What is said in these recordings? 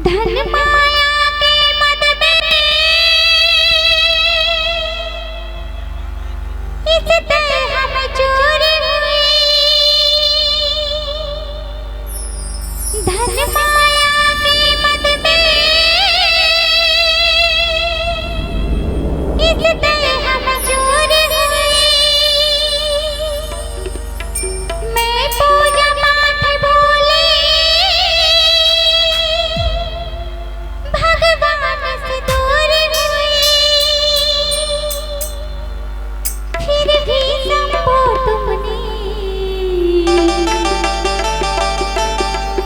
धन माया के मद में इस तरह हम चूर हुए। धन माया के मद में इस तरह हम चूर हुए। मैं पूजा पाठ भूले भगवान से दूर हुई। फिर भी संभो तुमने,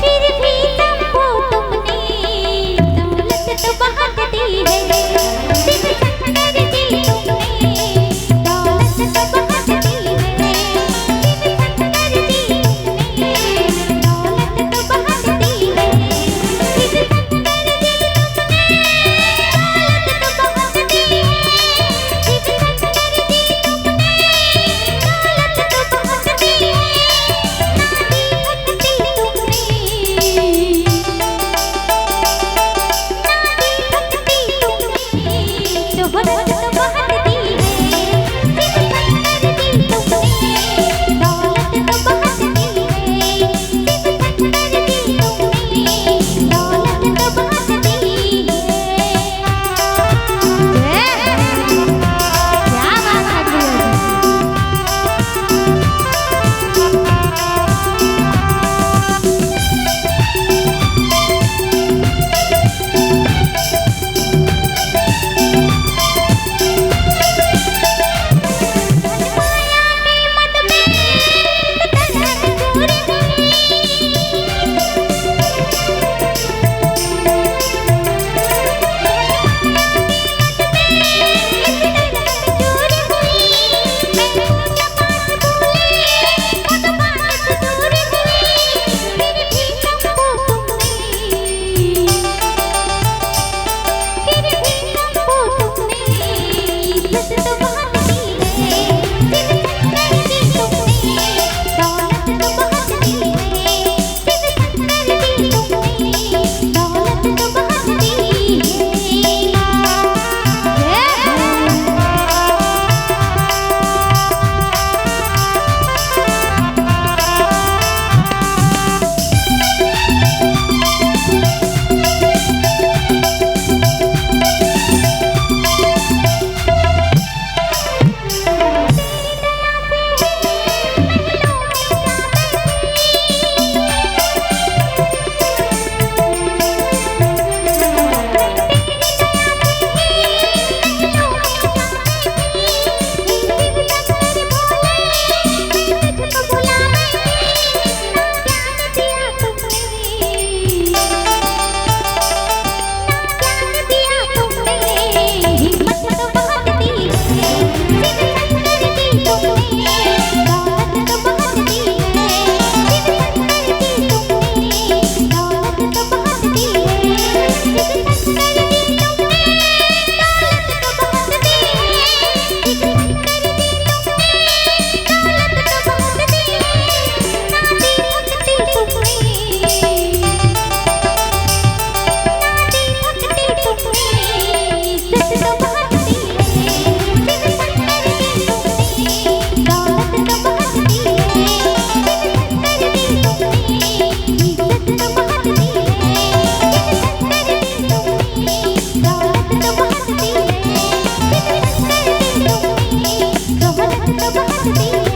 फिर भी संभो तुमने दौलत तो बहुत दी है। शिव शंकर जी तुमने दौलत तो बहुत दी है। शिव शंकर जी तुमने दौलत तो बहुत दी है। शिव शंकर जी दौलत तो बहुत दी है। शिव शंकर जी दौलत तो बहुत दी है। नारी भक्ति तुमने, शोहरत तो बहुत दी है। शिव शंकर जी तुमने दौलत तो बहुत दी है। शिव शंकर जी तुमने दौलत तो बहुत दी है। क्या बात है गुरु जी। माया के मद में तरह चूर हुई। चूर हुई। मैं पूजा पाठ भूले भगवान से दूर हुई। फिर भी संभो तुमने, फिर भी संभो तुमने इज्जत तो बहुत दी है। शिव शंकर जी तुमने दौलत तो बहुत दी है। शिव शंकर जी तुमने दौलत तो बहुत दी है।